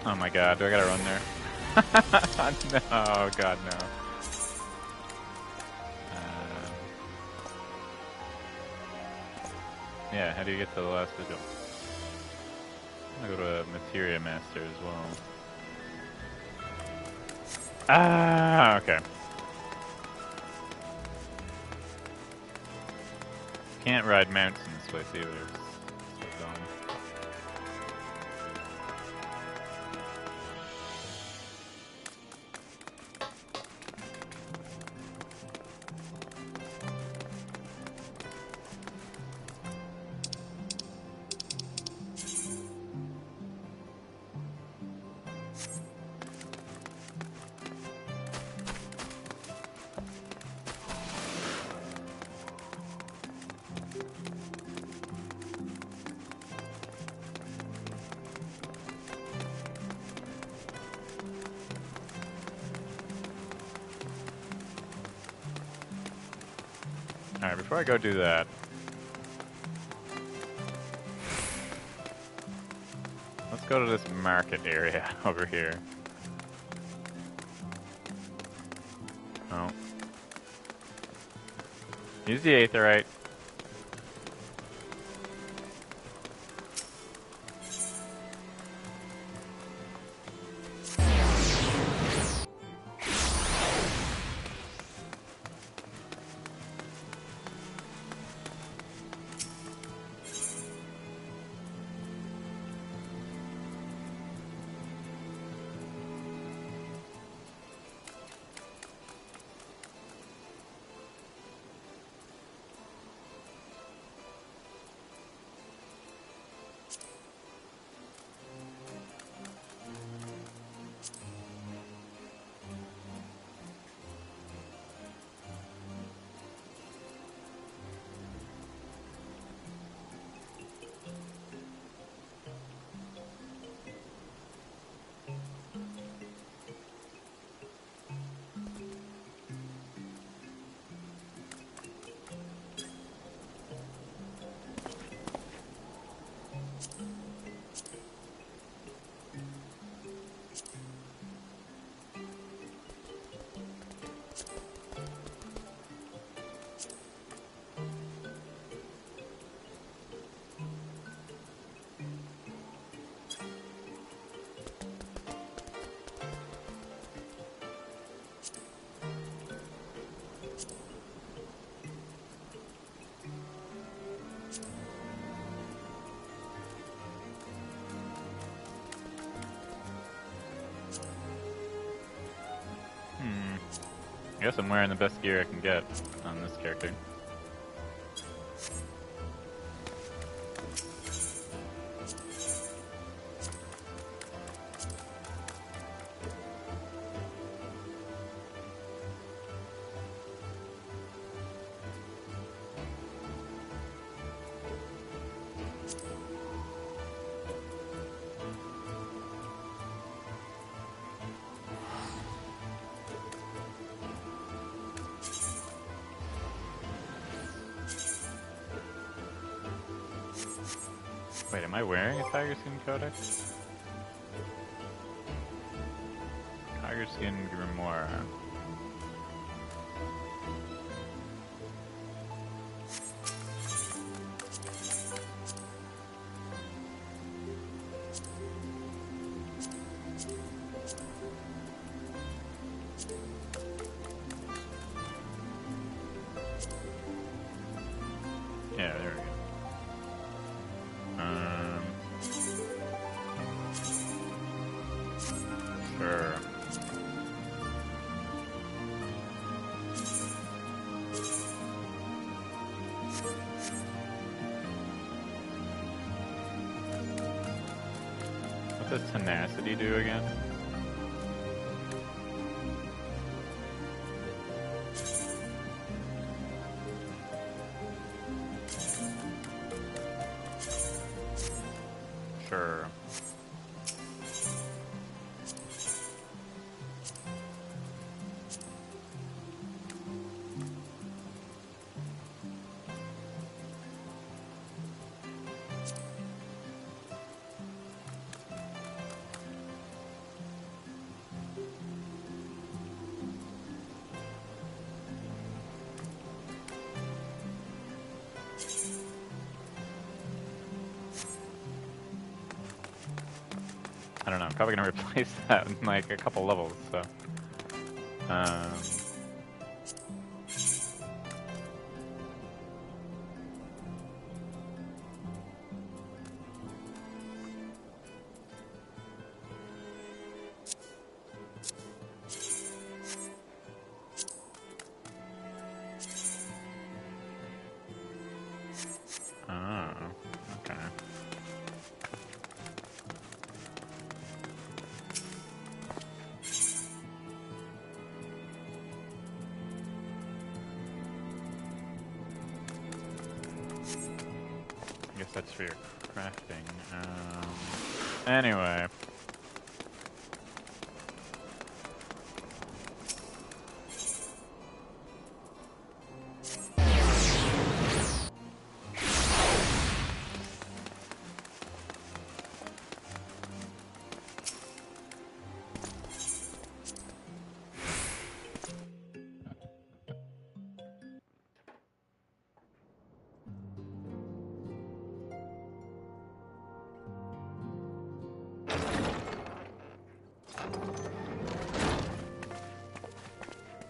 Oh my god, do I gotta run there? No, god no. Yeah, how do you get to the last vigil? I'm gonna go to Materia Master as well. Ah, okay. Can't ride mounts in this place either. It's so dumb. Alright, before I go do that, let's go to this market area over here. Oh. Use the aetherite. I guess I'm wearing the best gear I can get on this character. Wait, am I wearing a tiger skin codex? Tiger skin grimoire. Yeah, there we go. Sure. What does tenacity do again? Sure. I don't know. I'm probably gonna replace that in like a couple levels. So. Okay. I guess that's for your crafting. Anyway.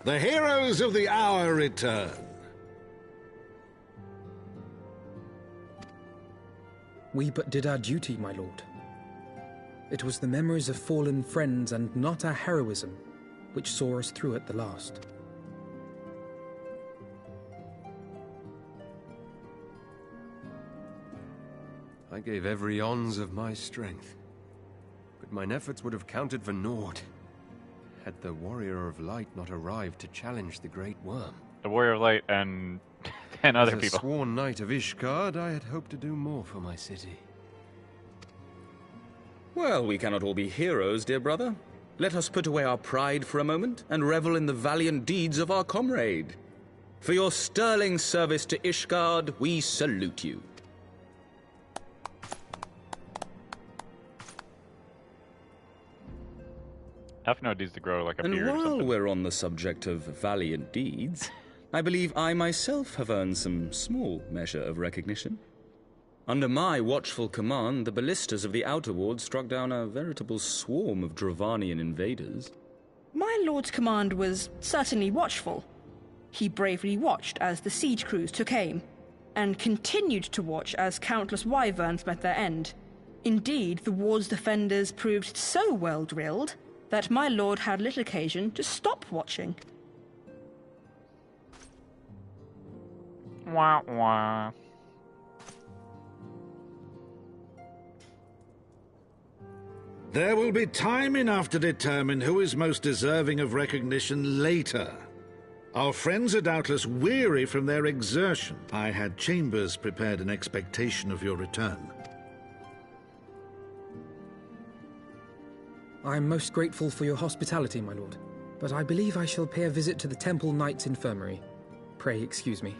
The heroes of the hour return. We but did our duty, my lord. It was the memories of fallen friends and not our heroism which saw us through at the last. I gave every ounce of my strength, but mine efforts would have counted for naught had the Warrior of Light not arrived to challenge the Great Worm. The Warrior of Light and 10 other people. As a sworn knight of Ishgard, I had hoped to do more for my city. Well, we cannot all be heroes, dear brother. Let us put away our pride for a moment and revel in the valiant deeds of our comrade. For your sterling service to Ishgard, we salute you. Alphinaud needs to grow like a And beard or while something. we're on the subject of valiant deeds, I believe I myself have earned some small measure of recognition. Under my watchful command, the ballistas of the Outer Ward struck down a veritable swarm of Dravanian invaders. My lord's command was certainly watchful. He bravely watched as the siege crews took aim, and continued to watch as countless wyverns met their end. Indeed, the ward's defenders proved so well drilled that my lord had little occasion to stop watching. Wah wah. There will be time enough to determine who is most deserving of recognition later. Our friends are doubtless weary from their exertion. I had chambers prepared in expectation of your return. I am most grateful for your hospitality, my lord, but I believe I shall pay a visit to the Temple Knight's Infirmary. Pray excuse me.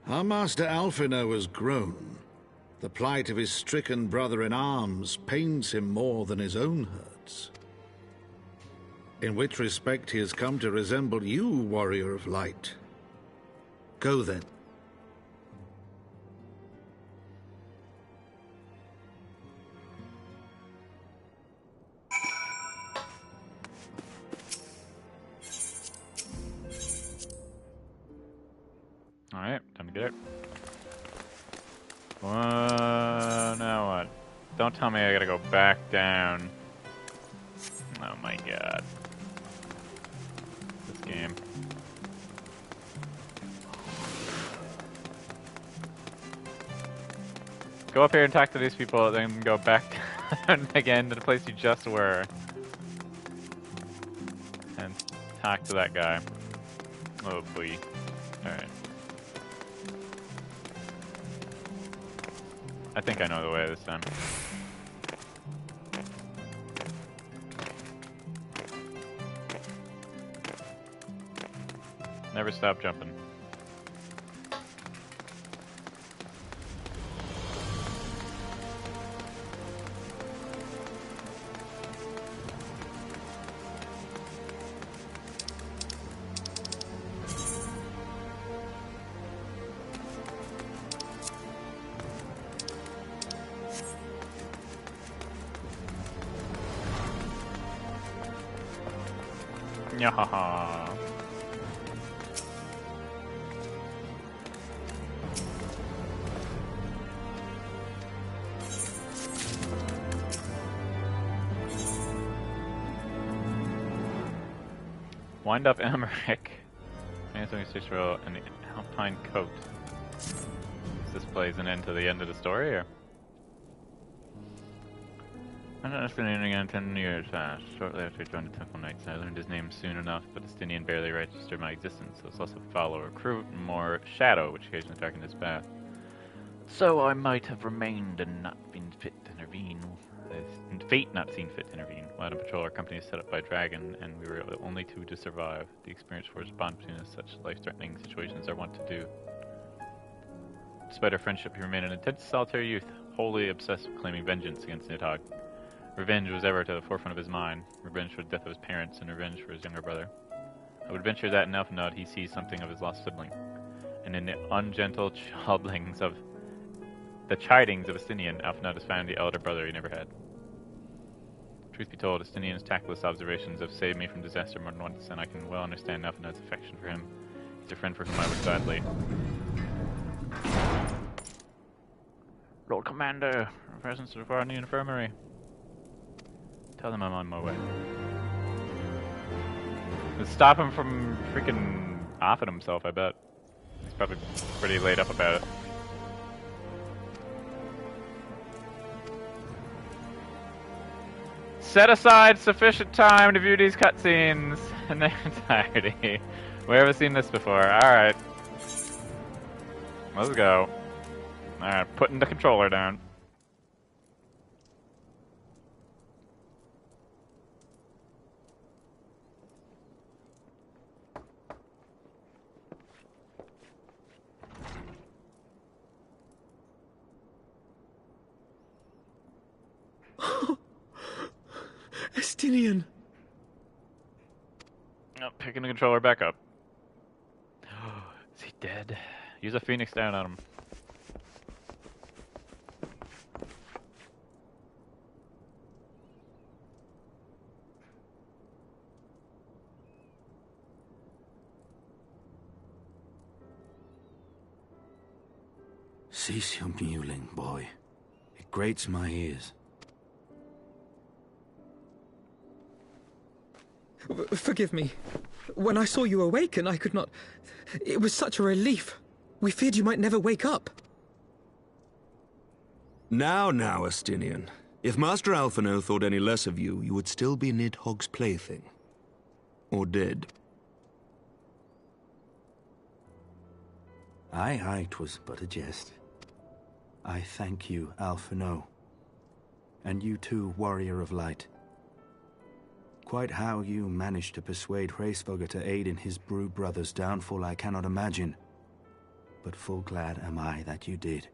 Our master Alphinaud has grown. The plight of his stricken brother-in-arms pains him more than his own hurts. In which respect he has come to resemble you, Warrior of Light. Go then. Alright, time to get it. Now what? Don't tell me I gotta go back down. Oh my god. This game. Go up here and talk to these people, then go back down again to the place you just were. And talk to that guy. Oh boy. Alright. I think I know the way this time. Never stop jumping. Nyahaha. Wind up Emmerich. Answering 6 row and the Alpine coat. This plays an end to the end of the story, or? I'm not Estinian again 10 years passed. Shortly after I joined the Temple Knights, I learned his name soon enough, but Estinian barely registered my existence. I was also a follower, recruit, and more shadow, which occasionally darkened his path. So I might have remained and not been fit to intervene. Fate not seen fit to intervene. While on patrol, our company was set up by Dragon, and we were the only two to survive. The experience forged a bond between us. Such life-threatening situations are wont to do. Despite our friendship, he remained an intense solitary youth, wholly obsessed with claiming vengeance against Nidhogg. Revenge was ever to the forefront of his mind. Revenge for the death of his parents, and revenge for his younger brother. I would venture that in Elfenod he sees something of his lost sibling, and in the ungentle chidings of Estinian, Elfenod has found the elder brother he never had. Truth be told, Estinian's tactless observations have saved me from disaster more than once, and I can well understand Elfenod's affection for him. He's a friend for whom I would gladly. Lord Commander, presence so far in the infirmary. Tell them I'm on my way. Let's stop him from freaking offing himself, I bet. He's probably pretty laid up about it. Set aside sufficient time to view these cutscenes in their entirety. We haven't seen this before. Alright. Let's go. Alright, putting the controller down. Estinian! Oh, picking the controller back up. Is he dead? Use a phoenix down on him. Cease your mewling, boy. It grates my ears. Forgive me. When I saw you awaken, I could not... It was such a relief. We feared you might never wake up. Now, Estinian. If Master Alphino thought any less of you, you would still be Nidhogg's plaything. Or dead. Aye, 'twas but a jest. I thank you, Alphino. And you too, Warrior of Light. Quite how you managed to persuade Hraesvogr to aid in his brood brother's downfall I cannot imagine. But full glad am I that you did.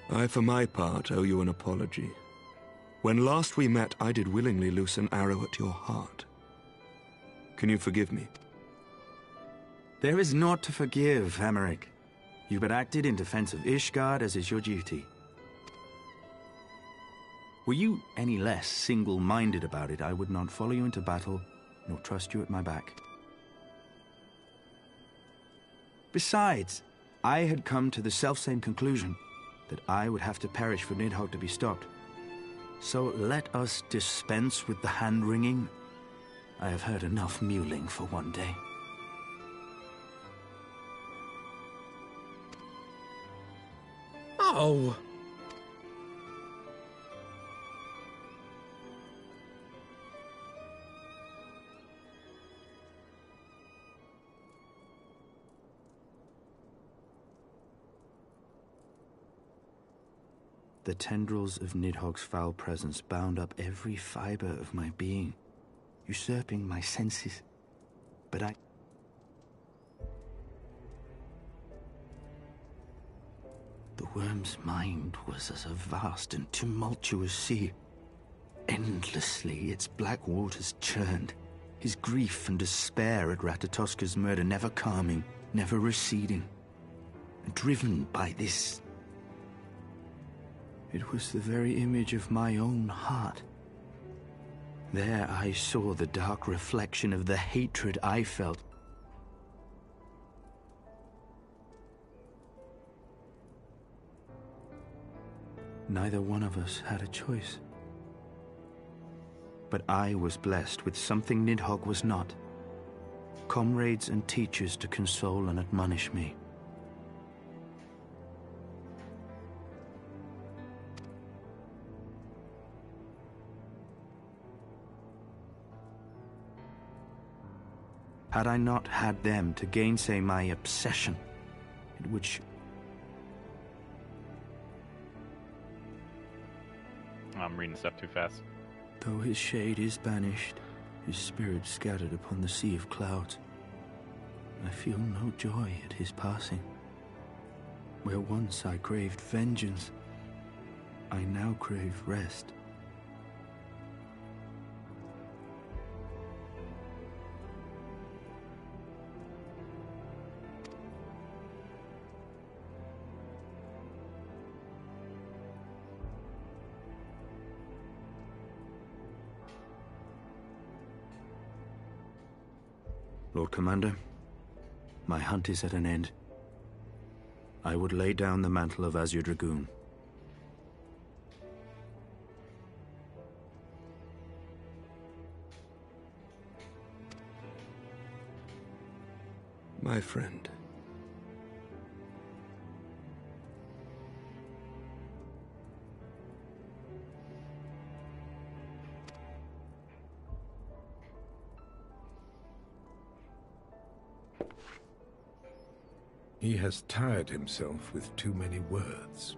I, for my part, owe you an apology. When last we met, I did willingly loose an arrow at your heart. Can you forgive me? There is naught to forgive, Emmerich. You but acted in defense of Ishgard as is your duty. Were you any less single-minded about it, I would not follow you into battle, nor trust you at my back. Besides, I had come to the selfsame conclusion, that I would have to perish for Nidhogg to be stopped. So let us dispense with the hand-wringing. I have heard enough mewling for one day. Oh! The tendrils of Nidhogg's foul presence bound up every fiber of my being, usurping my senses. But the worm's mind was as a vast and tumultuous sea. Endlessly its black waters churned, his grief and despair at Ratatoska's murder never calming, never receding. driven by this. It was the very image of my own heart. There I saw the dark reflection of the hatred I felt. Neither one of us had a choice. But I was blessed with something Nidhogg was not. Comrades and teachers to console and admonish me. Had I not had them to gainsay my obsession, it would I'm reading stuff too fast. Though his shade is banished, his spirit scattered upon the sea of clouds, I feel no joy at his passing. Where once I craved vengeance, I now crave rest. Lord Commander, my hunt is at an end. I would lay down the mantle of Azure Dragoon. My friend. He has tired himself with too many words.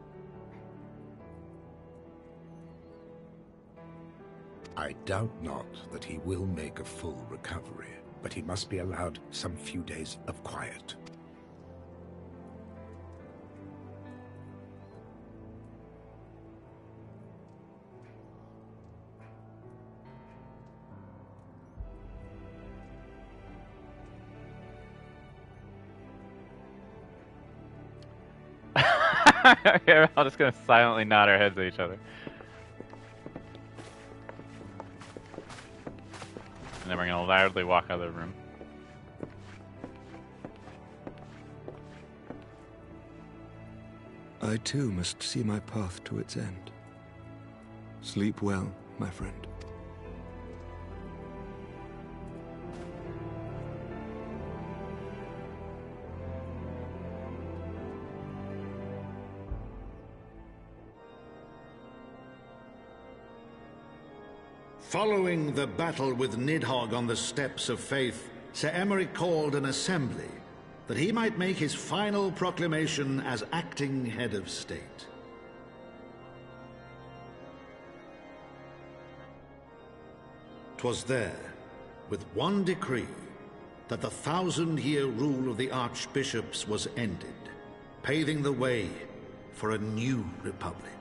I doubt not that he will make a full recovery, but he must be allowed some few days of quiet. We're all just gonna silently nod our heads at each other. And then we're gonna loudly walk out of the room. I too must see my path to its end. Sleep well, my friend. Following the battle with Nidhogg on the Steps of Faith, Sir Emeric called an assembly that he might make his final proclamation as acting head of state. 'Twas there, with one decree, that the 1,000-year rule of the archbishops was ended, paving the way for a new republic.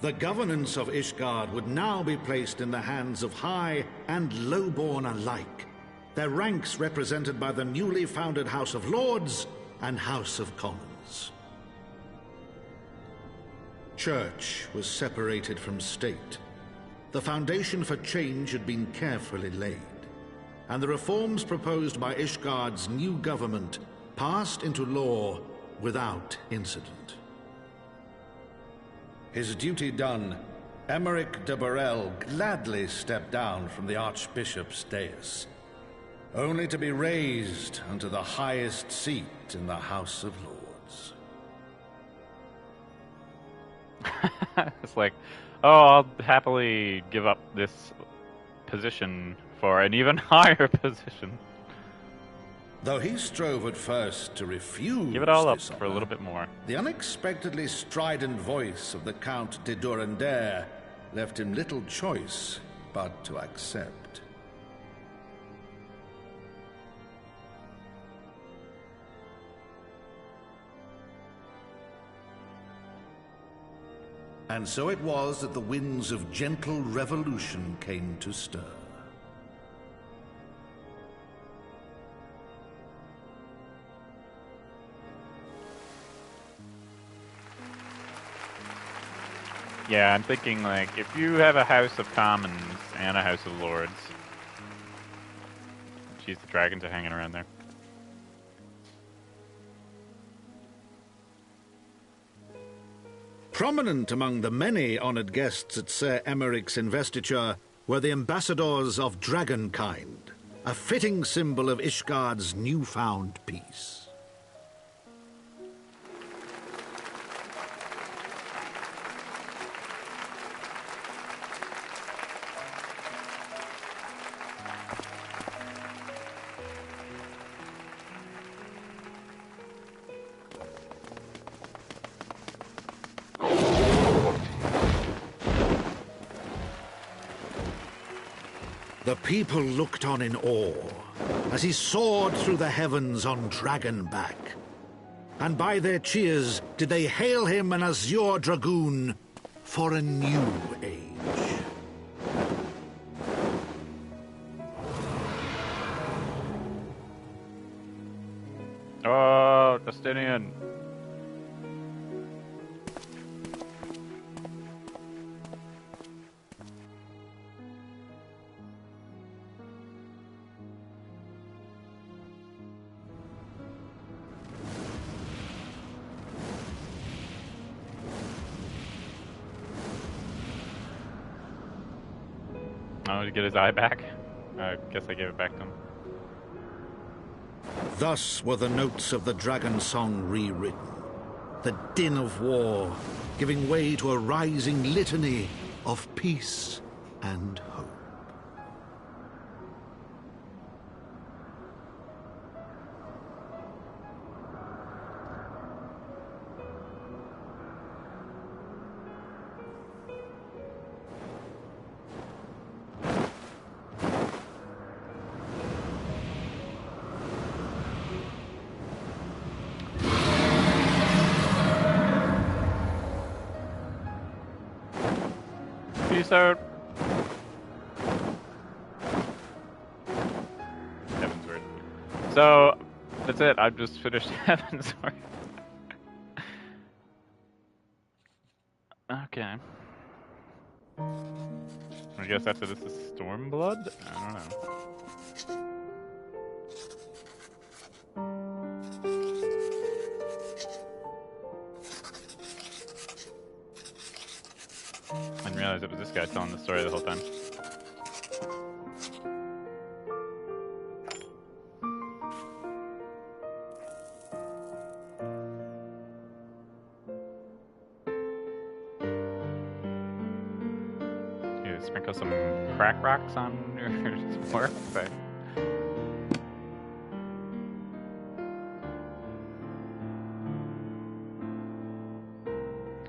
The governance of Ishgard would now be placed in the hands of high and lowborn alike, their ranks represented by the newly founded House of Lords and House of Commons. Church was separated from state. The foundation for change had been carefully laid, and the reforms proposed by Ishgard's new government passed into law without incident. His duty done, Emeric de Burrell gladly stepped down from the Archbishop's dais, only to be raised unto the highest seat in the House of Lords. It's like, oh, I'll happily give up this position for an even higher position. Though he strove at first to refuse Give it all up this for a little bit more. the unexpectedly strident voice of the Count de Durandare left him little choice but to accept. And so it was that the winds of gentle revolution came to stir. Yeah, I'm thinking, like, if you have a House of Commons and a House of Lords, she's the dragons are hanging around there. Prominent among the many honoured guests at Sir Emeric's investiture were the ambassadors of dragonkind, a fitting symbol of Ishgard's newfound peace. The people looked on in awe as he soared through the heavens on dragonback. And by their cheers did they hail him an azure dragoon for a new age. Oh, Justinian. Oh, to get his eye back? I guess I gave it back to him. Thus were the notes of the dragon song rewritten, the din of war giving way to a rising litany of peace and hope. Peace out. Heaven's Word. So, that's it. I've just finished Heaven's Word. Okay. I guess after this is Stormblood? I don't know. I didn't realize it was this guy telling the story the whole time. You sprinkle some crack rocks on your work?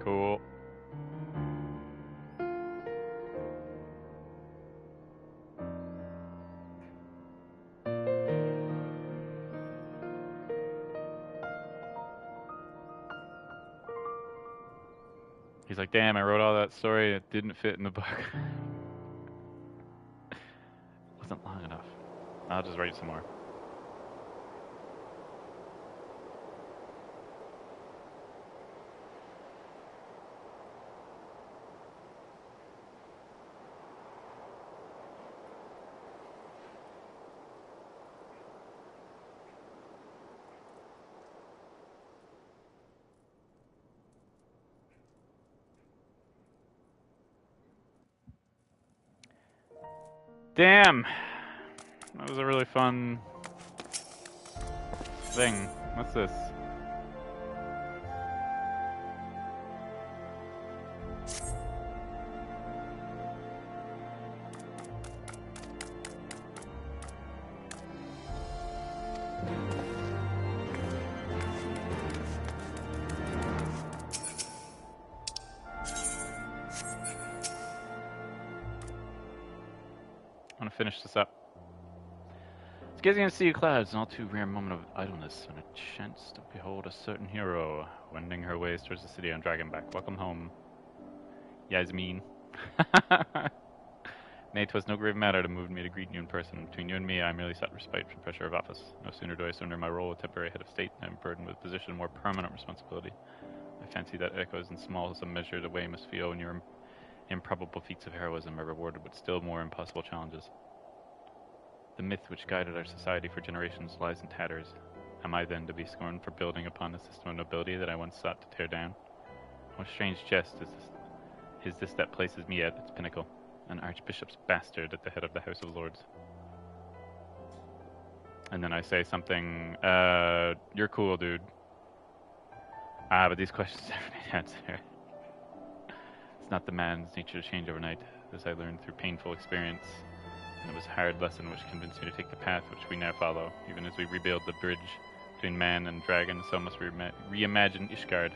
Cool. He's like, damn, I wrote all that story, it didn't fit in the book. It wasn't long enough. I'll just write some more. Damn! That was a really fun thing. What's this? I want to finish this up. It's gazing at the sea of clouds, an all too rare moment of idleness when a chance to behold a certain hero wending her ways towards the city on Dragonback. Welcome home, Yasmin. Nay, 'twas no grave matter to move me to greet you in person. Between you and me, I merely sought respite from pressure of office. No sooner do I surrender my role of temporary head of state than I am burdened with a position of more permanent responsibility. I fancy that echoes in small some measure the way you must feel when your improbable feats of heroism are rewarded with still more impossible challenges. The myth which guided our society for generations lies in tatters. Am I then to be scorned for building upon a system of nobility that I once sought to tear down? What strange jest is this that places me at its pinnacle, an archbishop's bastard at the head of the House of Lords? And then I say something, you're cool, dude. But these questions never need answer. It's not the man's nature to change overnight, as I learned through painful experience. And it was a hard lesson which convinced me to take the path which we now follow. Even as we rebuild the bridge between man and dragon, so must we reimagine Ishgard,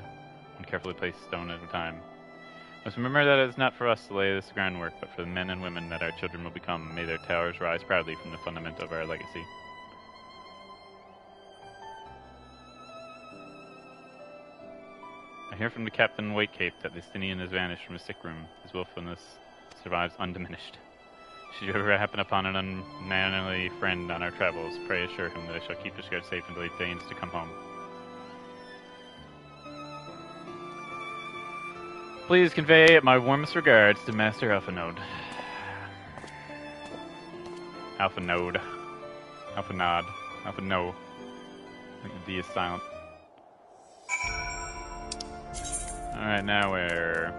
one carefully placed stone at a time. Must remember that it is not for us to lay this groundwork, but for the men and women that our children will become. May their towers rise proudly from the fundament of our legacy. I hear from the Captain Whitecape that the Stinian has vanished from his sick room. His willfulness survives undiminished. Should you ever happen upon an unmannerly friend on our travels, pray assure him that I shall keep Ishgard safe until he deigns to come home. Please convey my warmest regards to Master Alphanode. Alphanode. Alphanod. Alphano. I think the D is silent. Alright, now we're...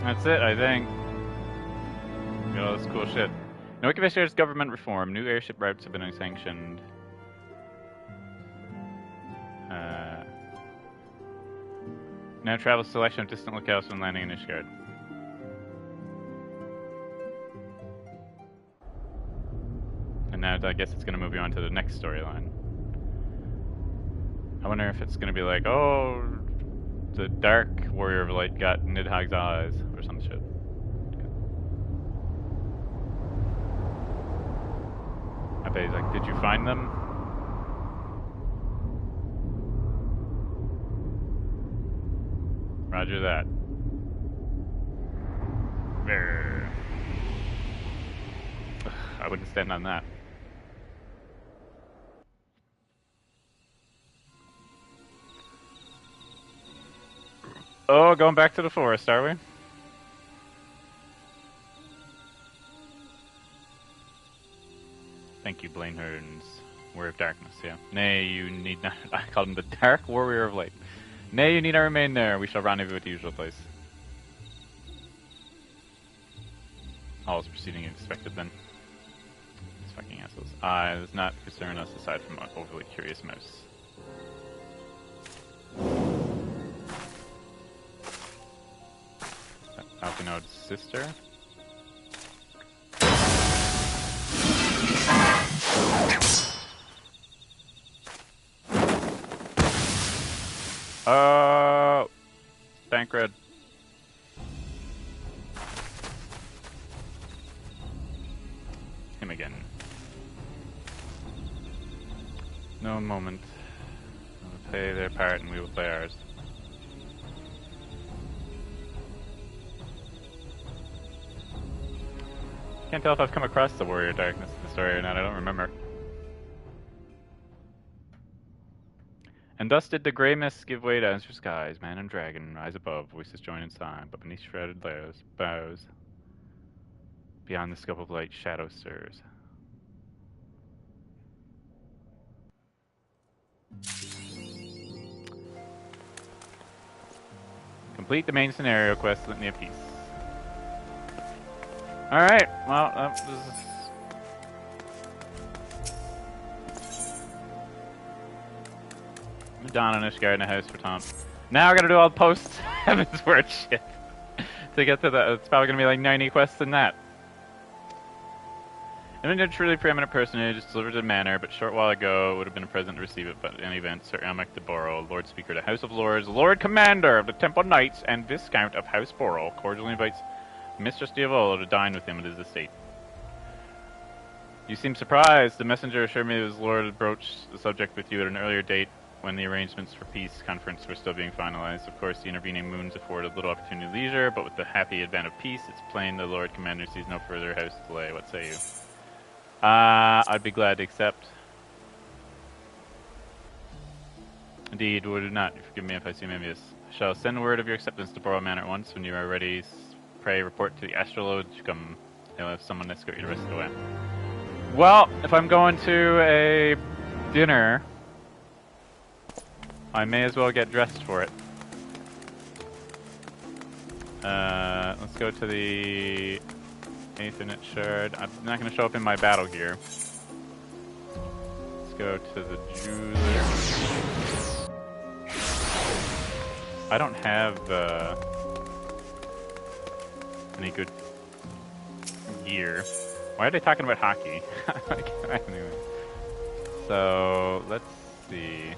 That's it, I think. Got all this cool shit. No commissioners, government reform. New airship routes have been sanctioned. Now travel selection of distant locales when landing in Ishgard. And now I guess it's going to move you on to the next storyline. I wonder if it's going to be like, oh, the Dark Warrior of Light got Nidhogg's eyes, or some shit. I bet he's like, did you find them? Roger that. Ugh, I wouldn't stand on that. Oh, going back to the forest, are we? Thank you, Blainherd's Warrior of Darkness, yeah. Nay, you need not... I called him the Dark Warrior of Light. Nay, you need not remain there. We shall rendezvous at the usual place. All is proceeding as expected, then. These fucking assholes. It does not concern us aside from an overly curious mouse. Alphinode's sister? Bankred. Him again. No moment. They'll play their part and we will play ours. Can't tell if I've come across the Warrior Darkness in the story or not, I don't remember. And thus did the grey mists give way to azure skies, man and dragon rise above, voices join in song, but beneath shrouded boughs, beyond the scope of light, shadow stirs. Complete the main scenario quest, Litany of Peace. Alright, well, that was... Dawn on Ishgard in a house for Tom. Now I gotta do all the post Heaven's Word shit to get to that. It's probably gonna be like 90 quests in that. And a truly preeminent personage delivered a manor, but short while ago it would have been a present to receive it, but in any event, Sir Elmec de Borrel, Lord Speaker of the House of Lords, Lord Commander of the Temple Knights, and Viscount of House Borrel, cordially invites Mistress Diavolo to dine with him at his estate. You seem surprised. The messenger assured me that his lord had broached the subject with you at an earlier date when the arrangements for peace conference were still being finalized. Of course, the intervening moons afforded little opportunity to leisure, but with the happy advent of peace, it's plain the Lord Commander sees no further house delay. What say you? I'd be glad to accept. Indeed, would it not? Forgive me if I seem envious. I shall send word of your acceptance to Borrel Manor at once. When you are ready, pray report to the Astrologium. They'll have someone escort you the rest of the way. Well, if I'm going to a dinner, I may as well get dressed for it. Let's go to the Aethernet Shard. I'm not going to show up in my battle gear. Let's go to the jeweler. I don't have any good gear. Why are they talking about hockey? Anyway. So, let's see.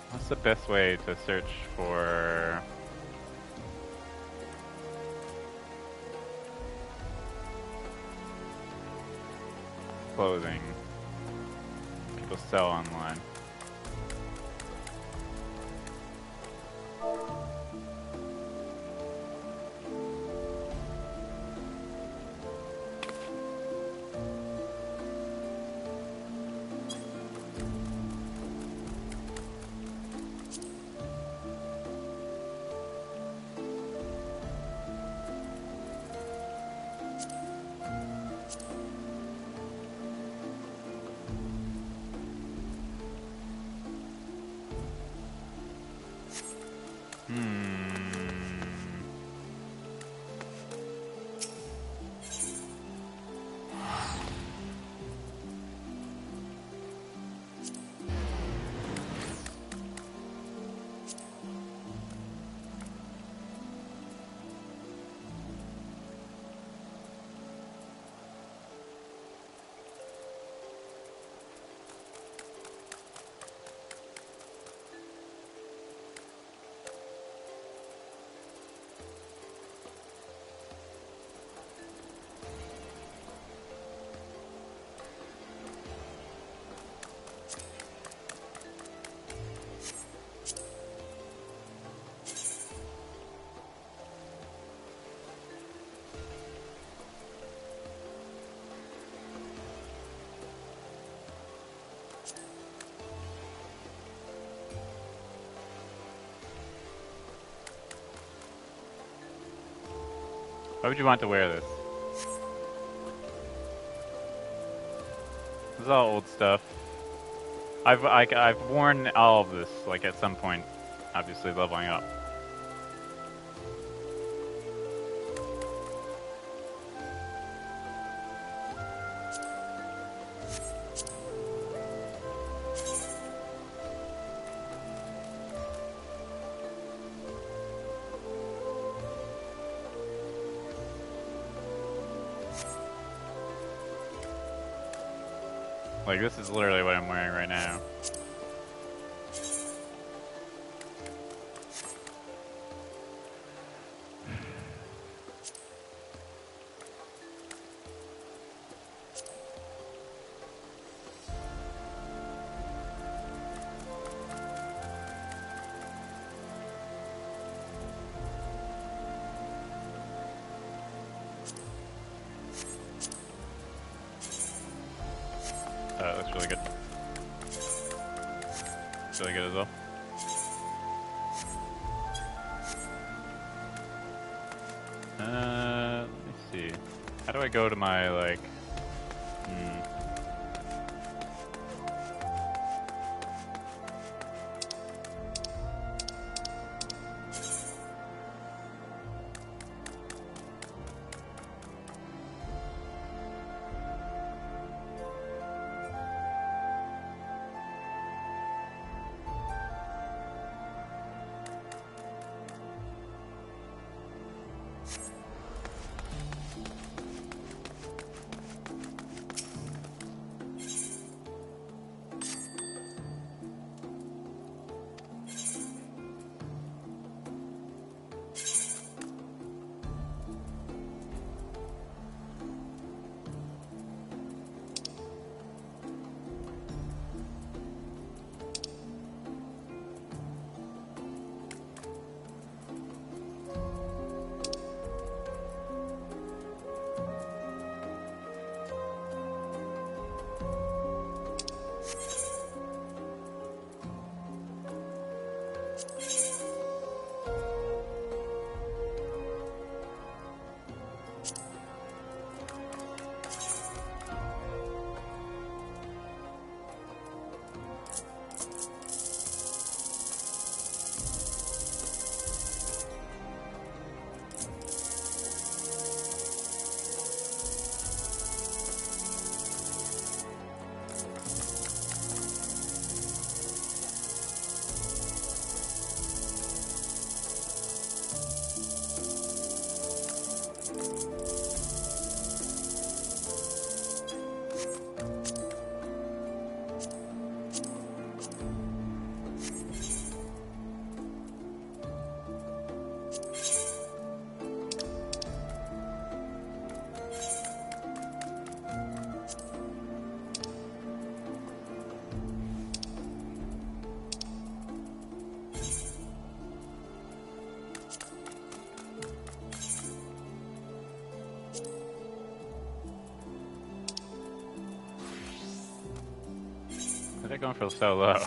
What's the best way to search for clothing people sell online? Why would you want to wear this? This is all old stuff. I've worn all of this, like at some point, obviously leveling up. Like, this is literally what I'm wearing right now. really good. It's really good as well. Let me see. How do I go to my, like... Why are they going for so low?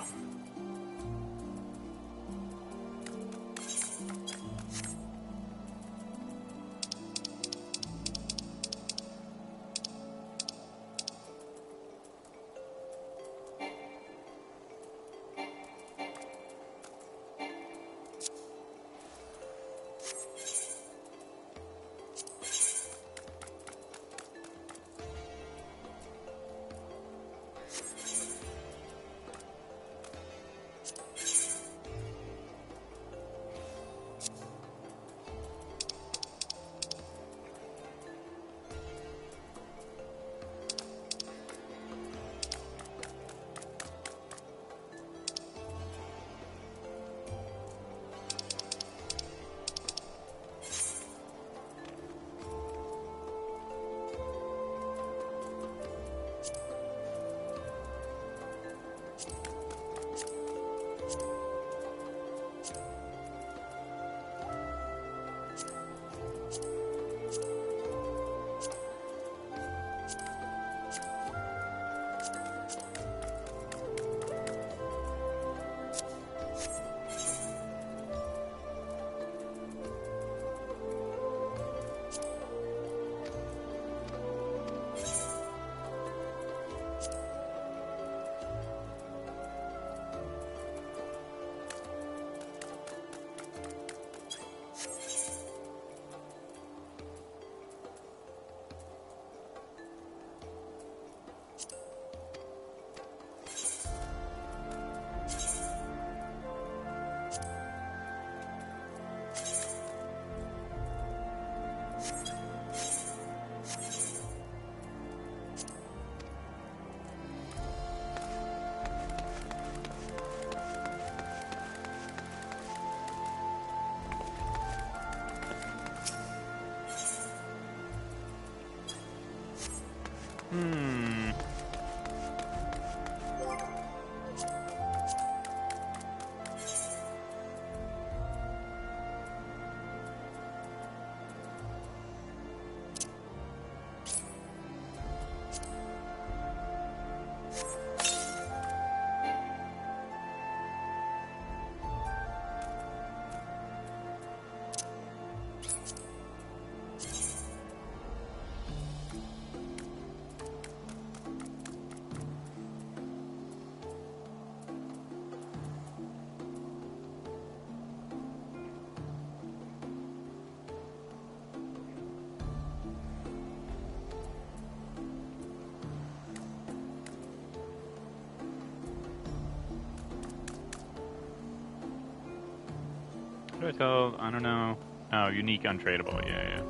What do I tell? I don't know. Oh, unique, untradeable. Yeah.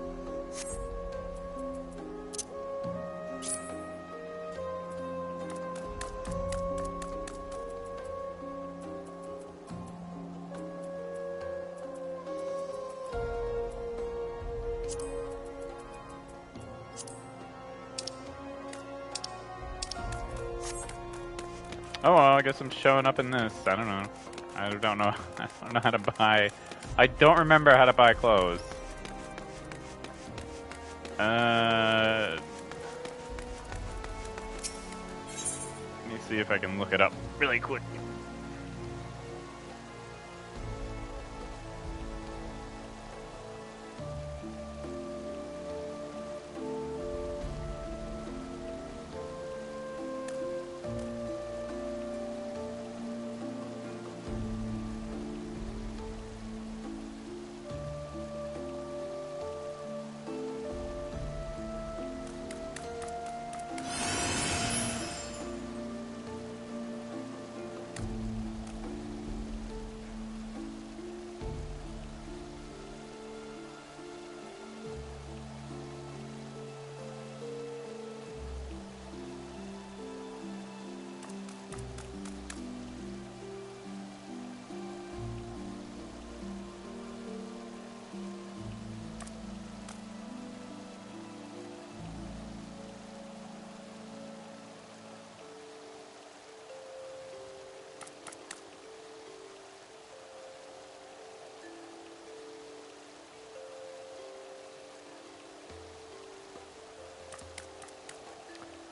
Oh, well, I guess I'm showing up in this. I don't know. I don't know. I don't know how to buy. I don't remember how to buy clothes. Let me see if I can look it up really quick.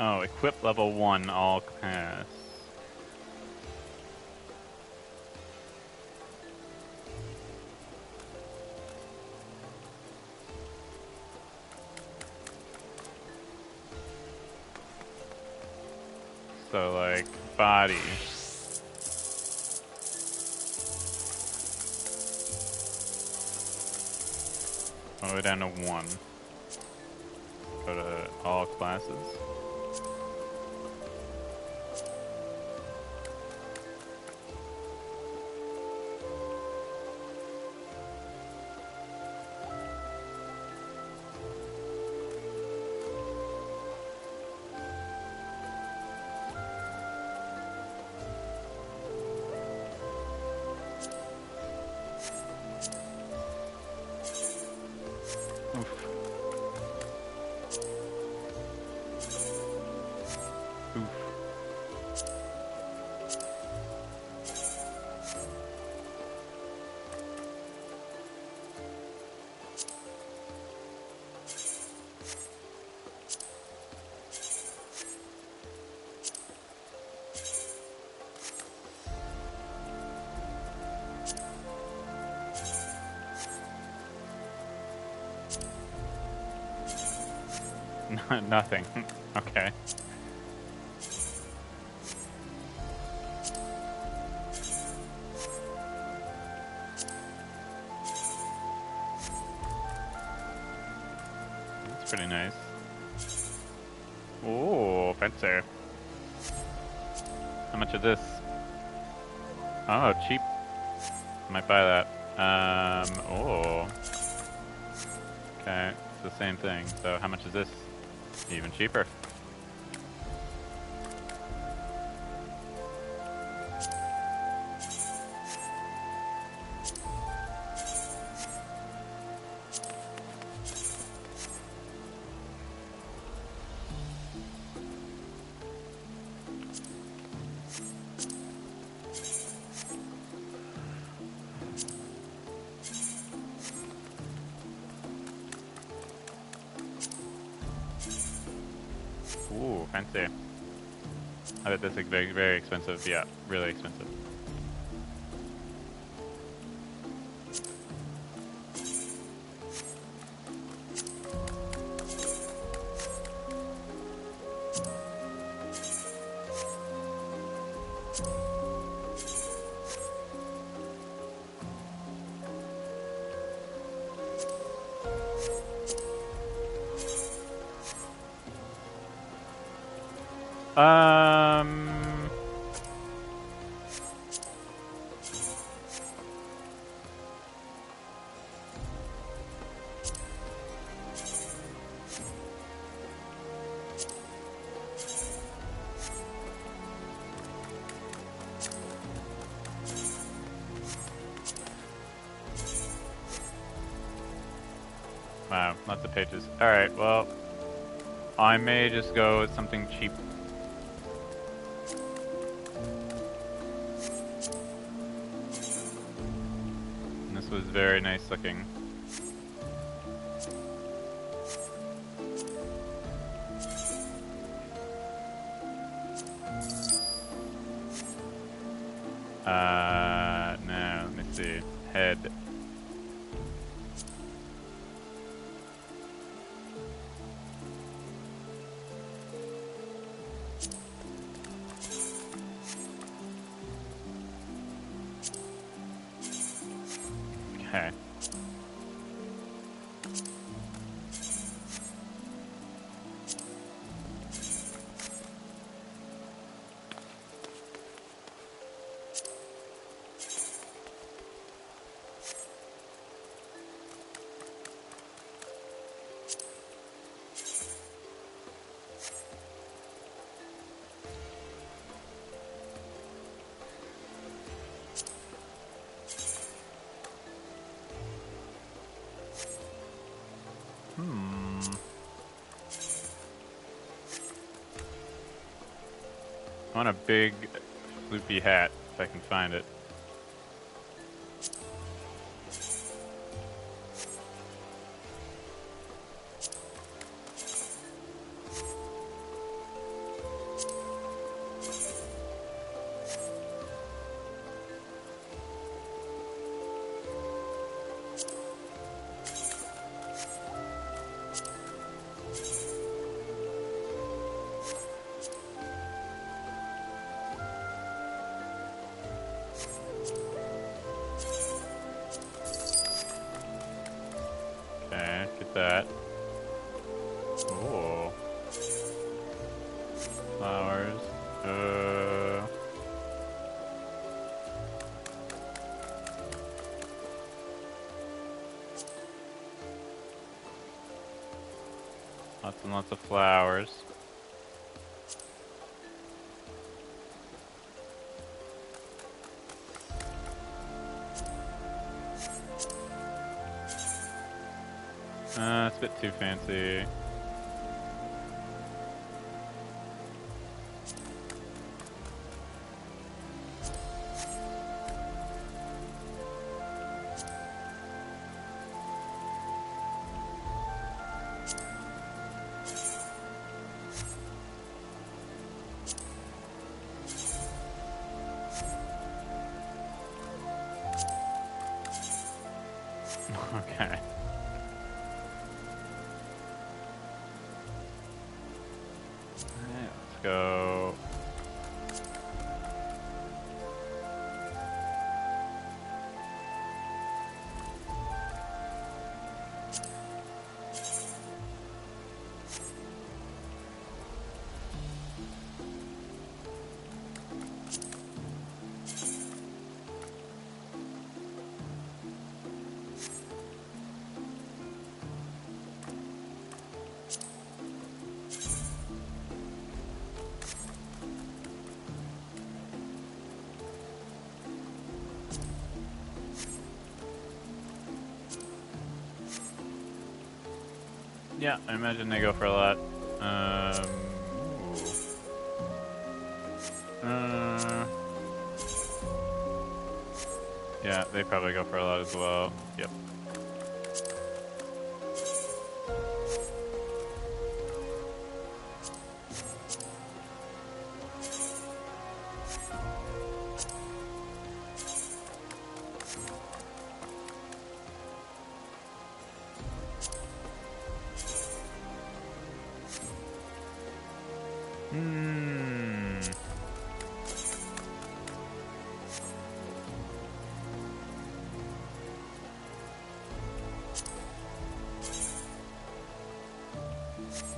Oh, equip level 1 all class. So, like, body. All the way down to 1. Go to all classes. Nothing. Okay. That's pretty nice. Ooh, fencer. How much is this? Oh, cheap. Might buy that. Oh. Okay, it's the same thing. So how much is this? Even cheaper. Ooh, fancy. I bet this is very, very expensive. Yeah, really expensive. Wow, lots of pages. Alright, well, I may just go with something cheap. And this was very nice looking. No, let me see. Head. Okay. I want a big, floopy hat, if I can find it. Okay, get that. Oh. Flowers. Lots and lots of flowers. It's a bit too fancy. Okay. Alright, let's go. Yeah, I imagine they go for a lot. Yeah, they probably go for a lot as well. Yep.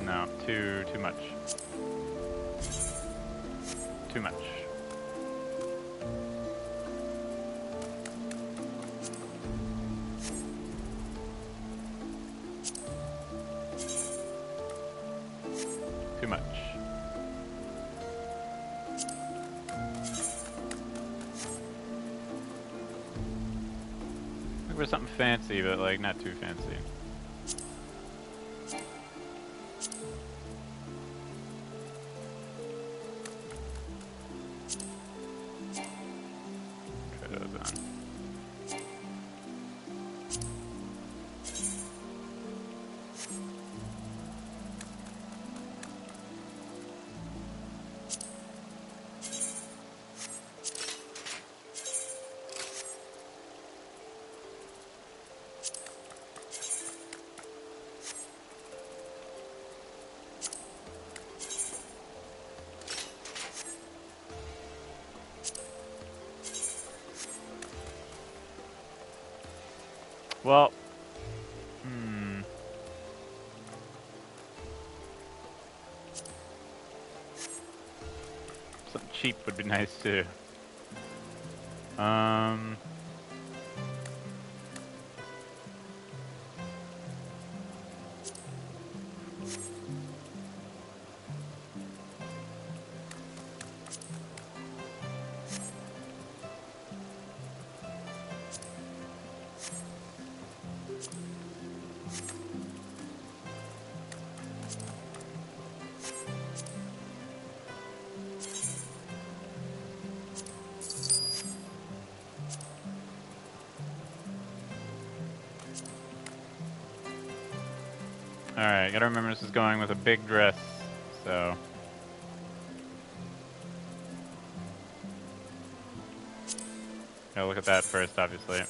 No, too much. Too much. Too much. Look for something fancy, but like not too fancy. Well, something cheap would be nice too. Alright, gotta remember this is going with a big dress, so... Gotta look at that first, obviously.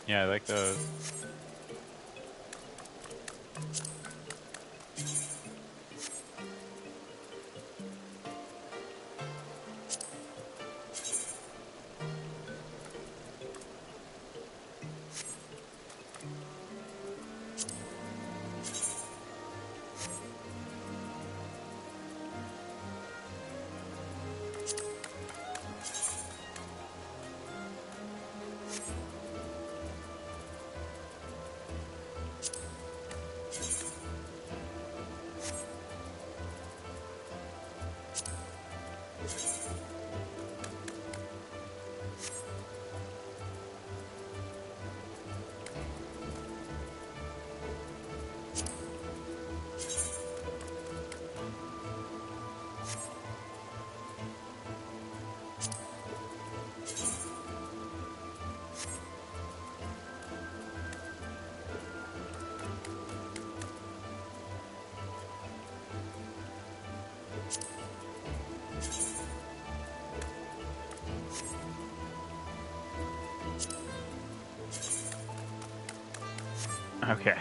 Yeah, I like those. Okay.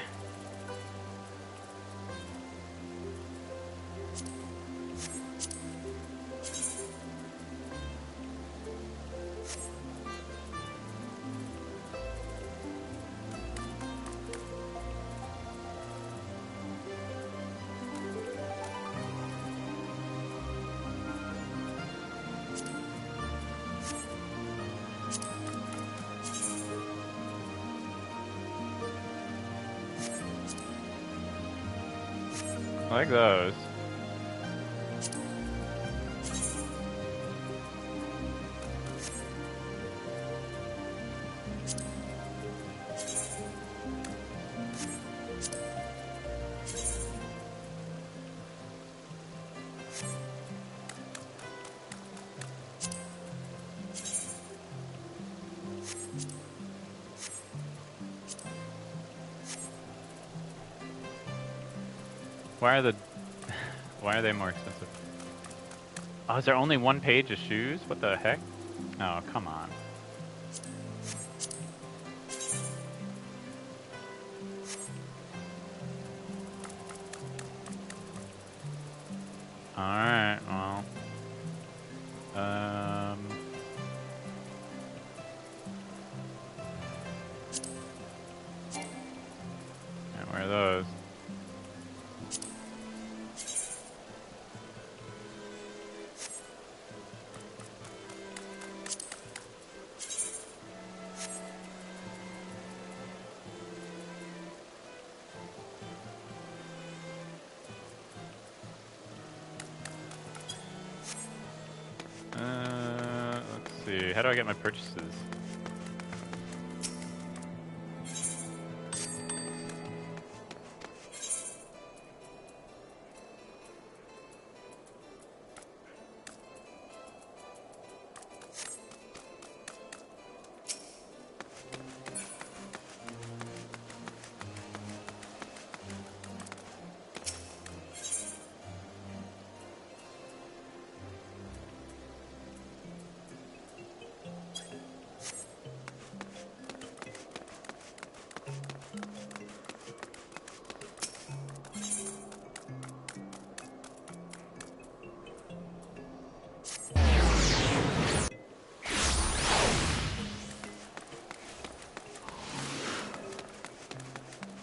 I like those. Why are they more expensive? Oh, is there only one page of shoes? What the heck? Oh, come on. Alright, well. see, how do I get my purchases?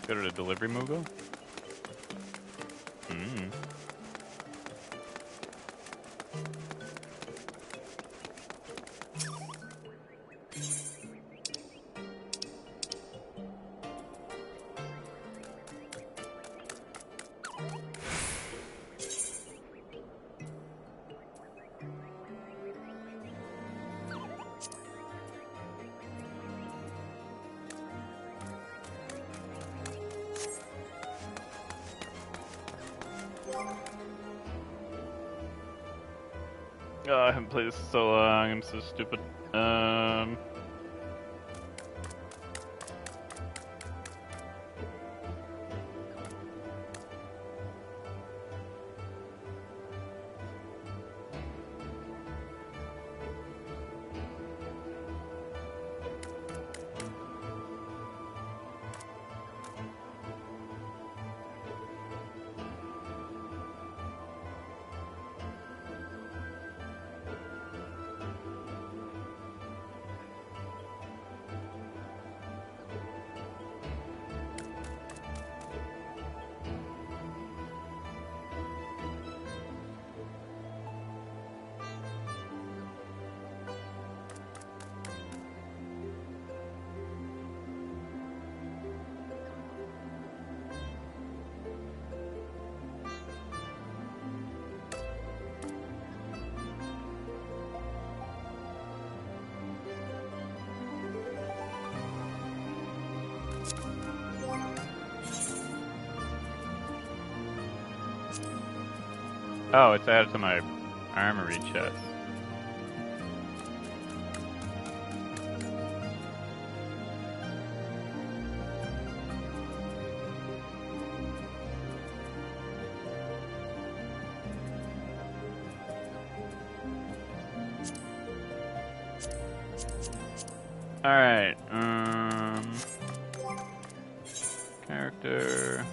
Go to the delivery Moogle? Oh, I haven't played this in so long, I'm so stupid. Oh, it's added to my armory chest. Alright, character.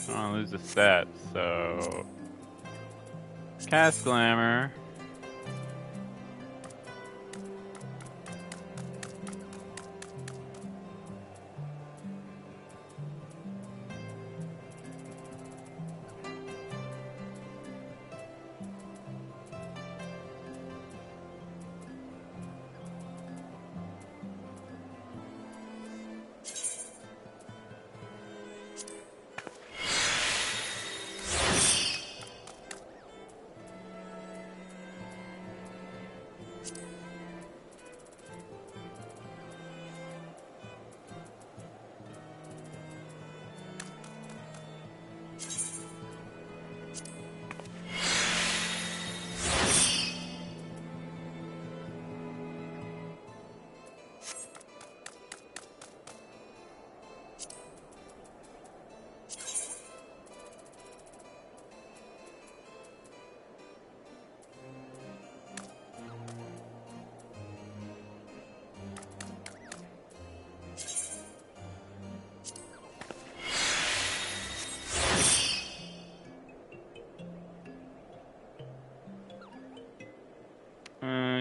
I don't want to lose the stats, so cast glamour.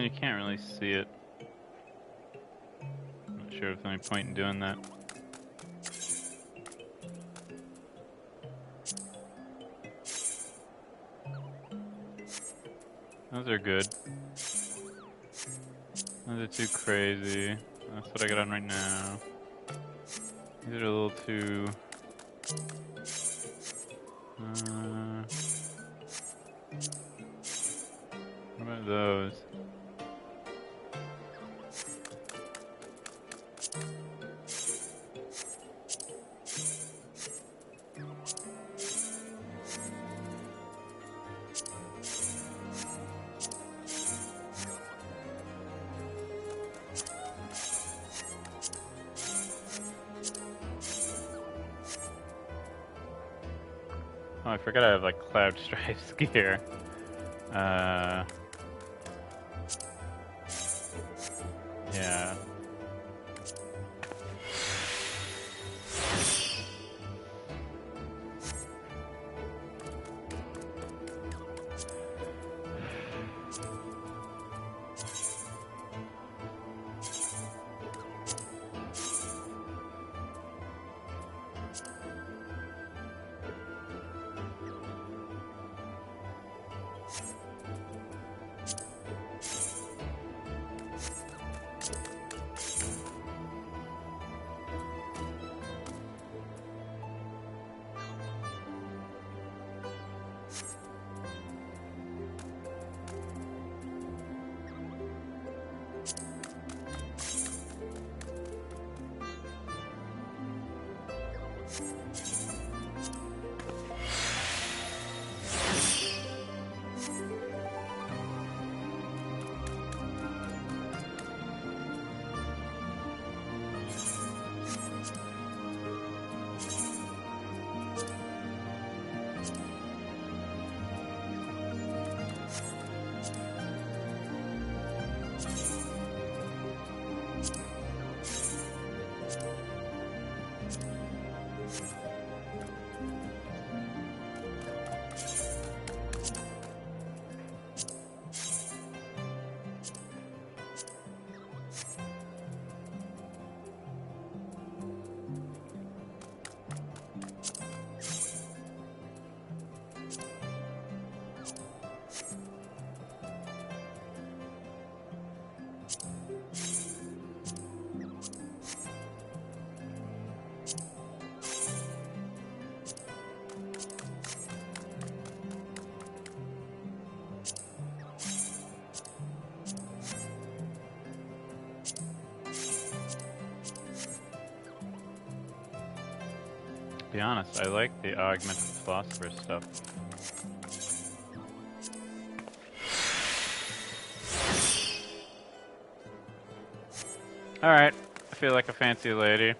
You can't really see it. Not sure if there's any point in doing that. Those are good. Those are too crazy. That's what I got on right now. These are a little too... what about those? Oh, I forgot I have like Cloud Stripes gear. Yeah. To be honest, I like the augmented philosopher stuff. Alright, I feel like a fancy lady. I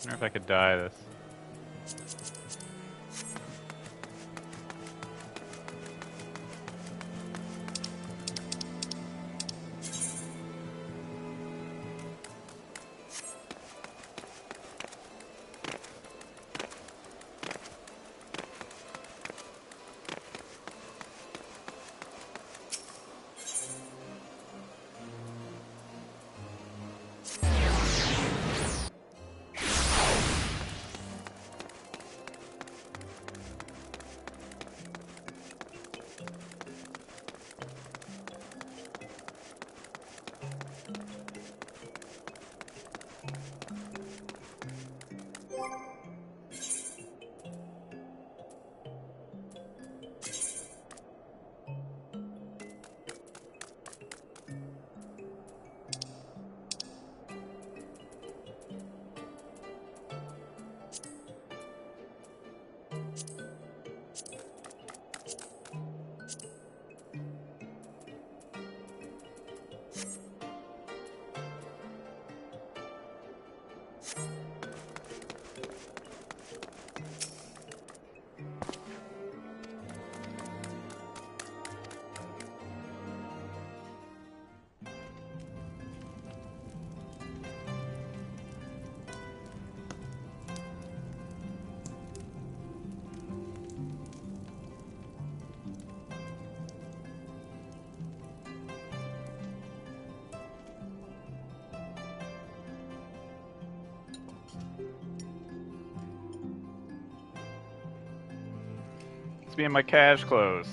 wonder if I could dye this. to be in my cash clothes.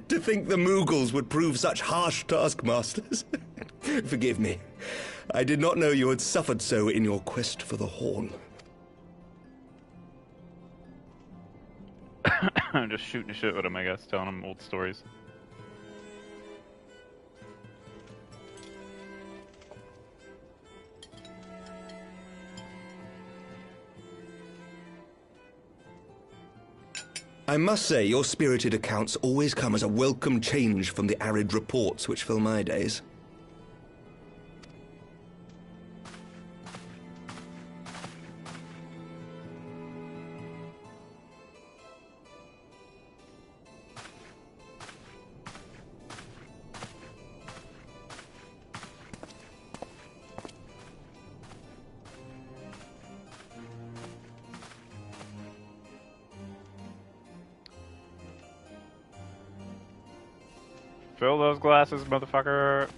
To think the Moogles would prove such harsh taskmasters. Forgive me. I did not know you had suffered so in your quest for the Horn. I'm just shooting shit with him, I guess, telling him old stories. I must say, your spirited accounts always come as a welcome change from the arid reports which fill my days. Fill those glasses, motherfucker!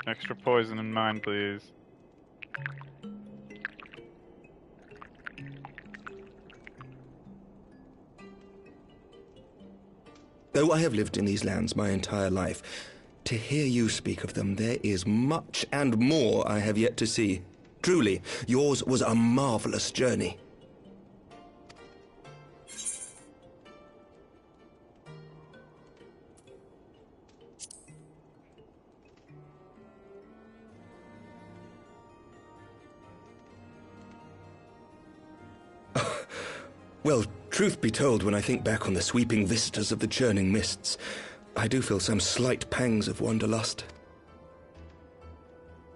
Extra poison in mine, please. Though I have lived in these lands my entire life, to hear you speak of them, there is much and more I have yet to see. Truly, yours was a marvelous journey. Well, truth be told, when I think back on the sweeping vistas of the churning mists, I do feel some slight pangs of wanderlust.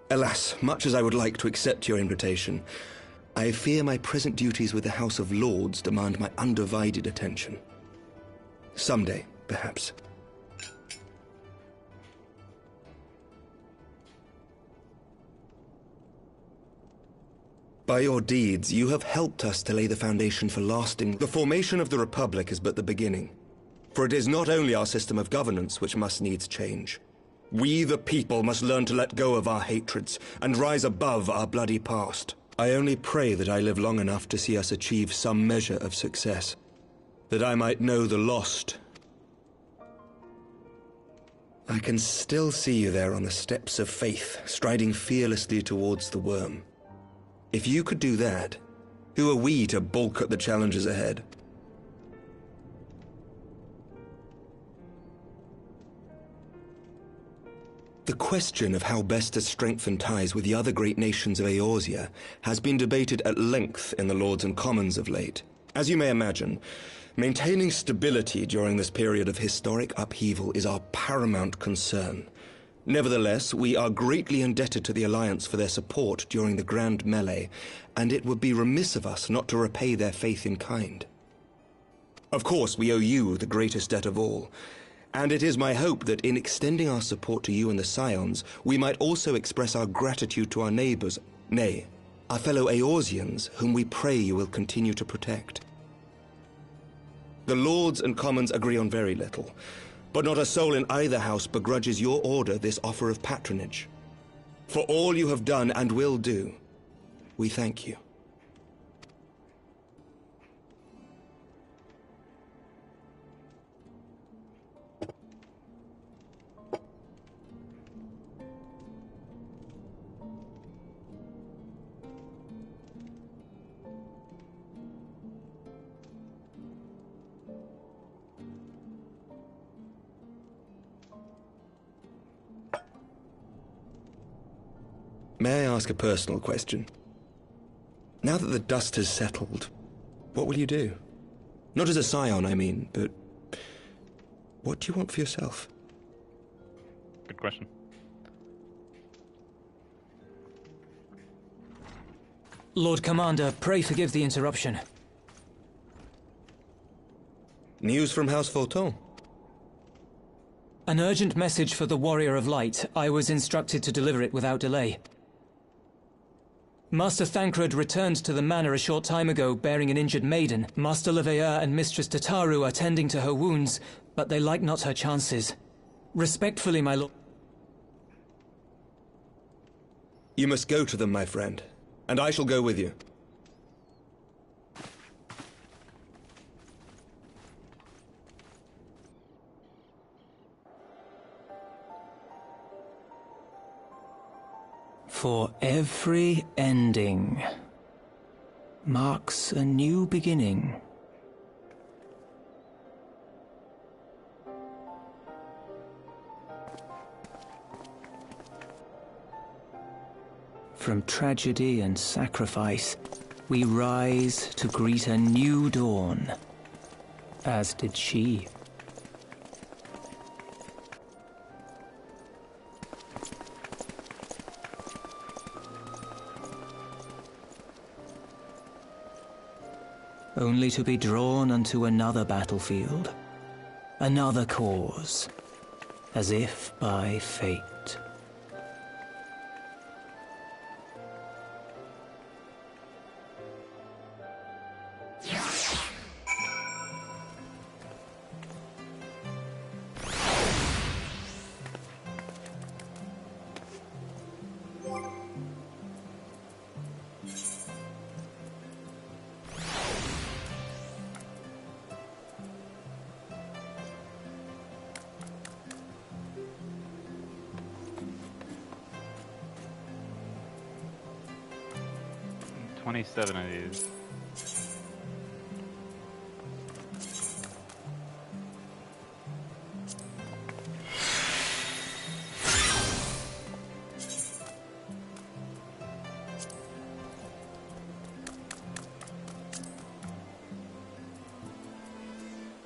Alas, much as I would like to accept your invitation, I fear my present duties with the House of Lords demand my undivided attention. Someday, perhaps. By your deeds, you have helped us to lay the foundation for lasting. The formation of the Republic is but the beginning. For it is not only our system of governance which must needs change. We, the people, must learn to let go of our hatreds and rise above our bloody past. I only pray that I live long enough to see us achieve some measure of success, that I might know the lost. I can still see you there on the steps of faith, striding fearlessly towards the worm. If you could do that, who are we to balk at the challenges ahead? The question of how best to strengthen ties with the other great nations of Eorzea has been debated at length in the Lords and Commons of late. As you may imagine, maintaining stability during this period of historic upheaval is our paramount concern. Nevertheless, we are greatly indebted to the Alliance for their support during the Grand Melee, and it would be remiss of us not to repay their faith in kind. Of course, we owe you the greatest debt of all. And it is my hope that in extending our support to you and the Scions, we might also express our gratitude to our neighbors, nay, our fellow Eorzeans, whom we pray you will continue to protect. The Lords and Commons agree on very little, but not a soul in either house begrudges your order this offer of patronage. For all you have done and will do, we thank you. May I ask a personal question? Now that the dust has settled, what will you do? Not as a scion, I mean, but what do you want for yourself? Good question. Lord Commander, pray forgive the interruption. News from House Fulton? An urgent message for the Warrior of Light. I was instructed to deliver it without delay. Master Thancred returned to the manor a short time ago, bearing an injured maiden. Master Leveilleur and Mistress Tataru are tending to her wounds, but they like not her chances. Respectfully, my lord. You must go to them, my friend, and I shall go with you. For every ending marks a new beginning. From tragedy and sacrifice, we rise to greet a new dawn, as did she. Only to be drawn unto another battlefield, another cause, as if by fate. Seven of these.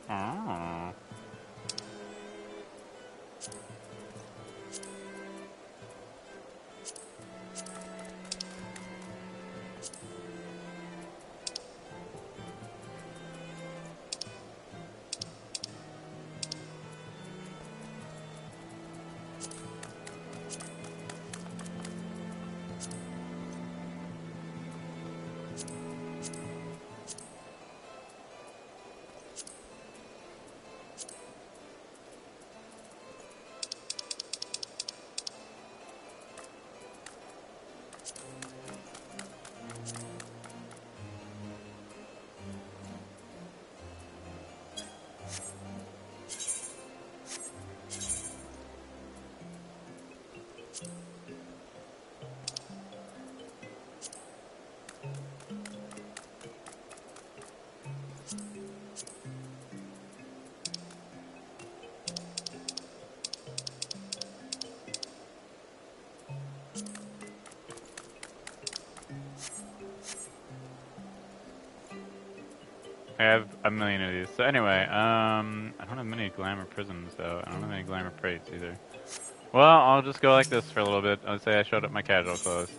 Oh. I have a million of these. So anyway, I don't have many glamour prisms though. I don't have any glamour prates either. Well, I'll just go like this for a little bit. I'll say I showed up my casual clothes.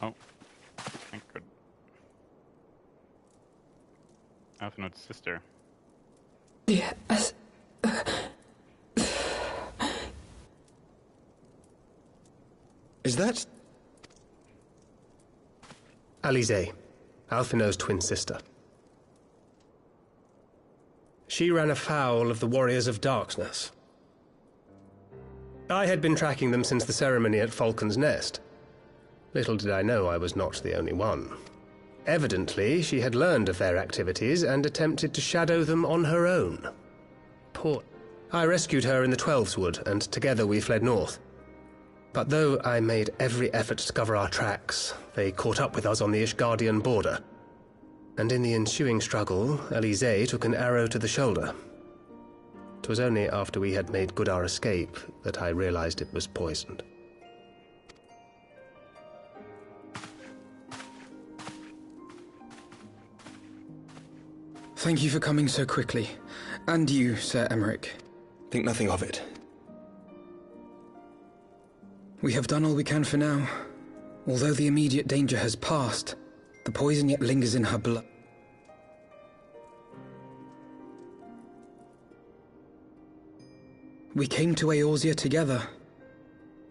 Oh, thank God. Alphinaud's sister. Yes. Is that... Alize, Alphinaud's twin sister. She ran afoul of the Warriors of Darkness. I had been tracking them since the ceremony at Falcon's Nest. Little did I know I was not the only one. Evidently, she had learned of their activities and attempted to shadow them on her own. Poor... I rescued her in the Twelves Wood, and together we fled north. But though I made every effort to cover our tracks, they caught up with us on the Ishgardian border. And in the ensuing struggle, Alize took an arrow to the shoulder. It was only after we had made good our escape that I realized it was poisoned. Thank you for coming so quickly. And you, Sir Emmerich. Think nothing of it. We have done all we can for now. Although the immediate danger has passed, The poison yet lingers in her blood. We came to Eorzea together,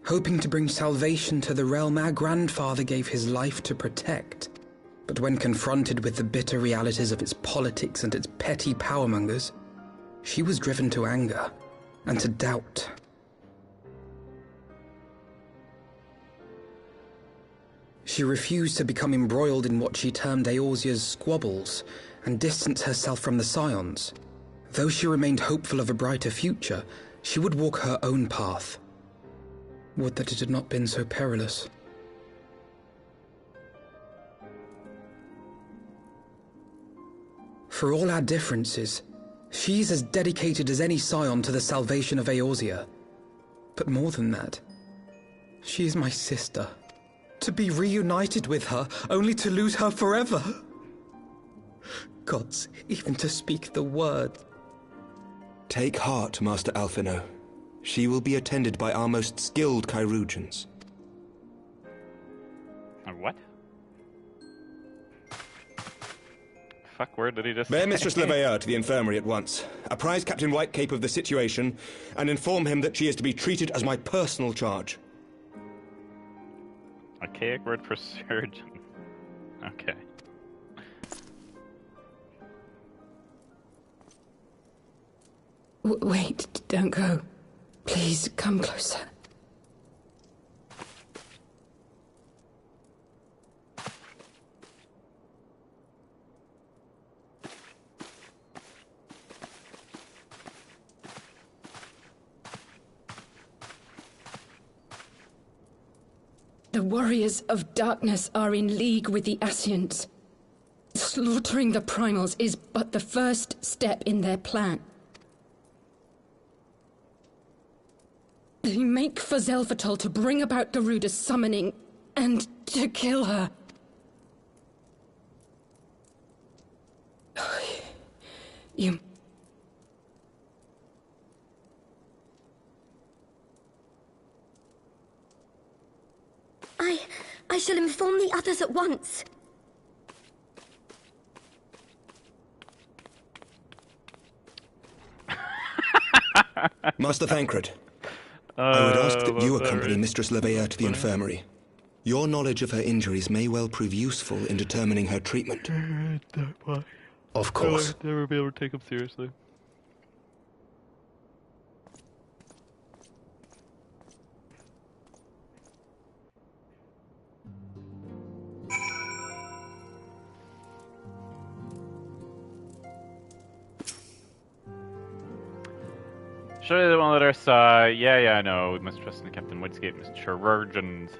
hoping to bring salvation to the realm our grandfather gave his life to protect. But when confronted with the bitter realities of its politics and its petty powermongers, she was driven to anger and to doubt. She refused to become embroiled in what she termed Eorzea's squabbles and distance herself from the Scions. Though she remained hopeful of a brighter future, she would walk her own path. Would that it had not been so perilous. For all our differences, she's as dedicated as any Scion to the salvation of Eorzea. But more than that, she is my sister. To be reunited with her, only to lose her forever. Gods, even to speak the word. Take heart, Master Alphino. She will be attended by our most skilled chirurgeons. What? Fuck, where did he just Bear say? Mistress Leveilleur to the infirmary at once. Apprise Captain Whitecape of the situation, and inform him that she is to be treated as my personal charge. Archaic word for surgeon. Okay. Wait, don't go. Please, come closer. The warriors of darkness are in league with the Ascians. Slaughtering the primals is but the first step in their plan. They make for Zelvatol to bring about Garuda's summoning and to kill her. You... I shall inform the others at once. Master Thancred, I would ask that you accompany Mistress Leveilleur to the infirmary. Your knowledge of her injuries may well prove useful in determining her treatment. Of course. I'll never be able to take him seriously. Surely they won't let us, yeah, I know. We must trust in Captain Woodscape's chirurgeons.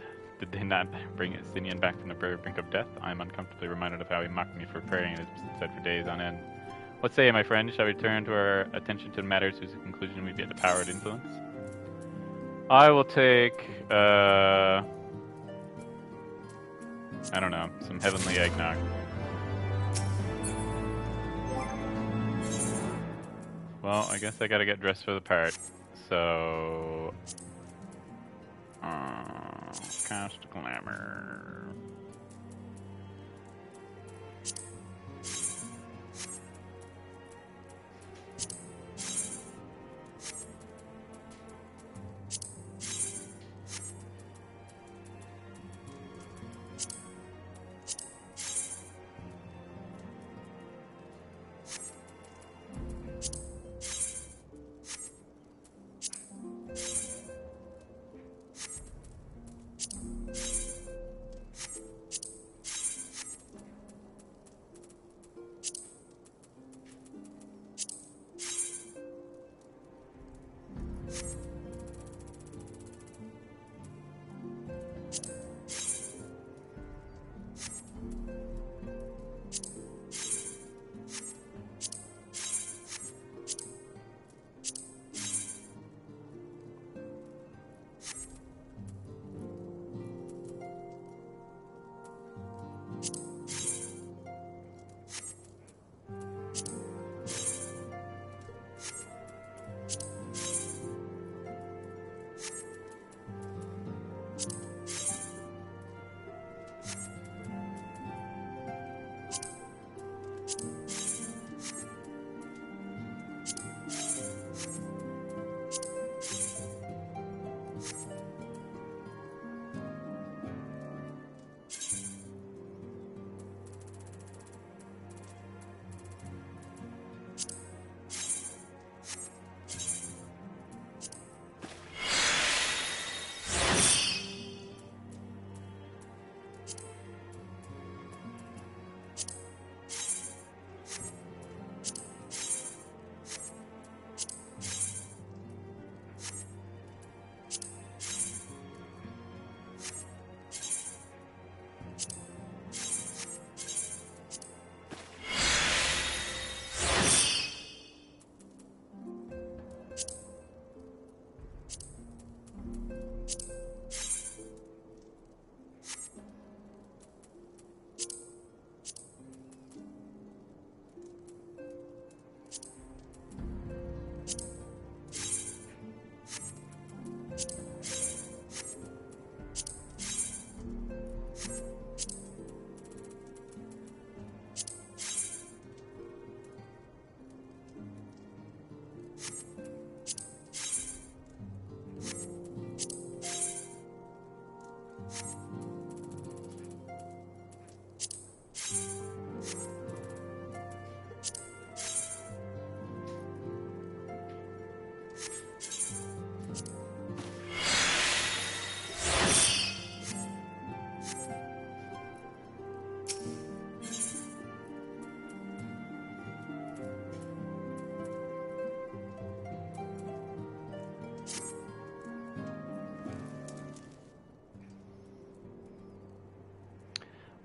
Did they not bring Estinian back from the very brink of death? I am uncomfortably reminded of how he mocked me for praying in his bedside for days on end. What say you, my friend? Shall we turn to our attention to matters whose conclusion we've yet to power and influence? I will take, I don't know, some heavenly eggnog. Well, I guess I gotta get dressed for the part. So... cast glamour.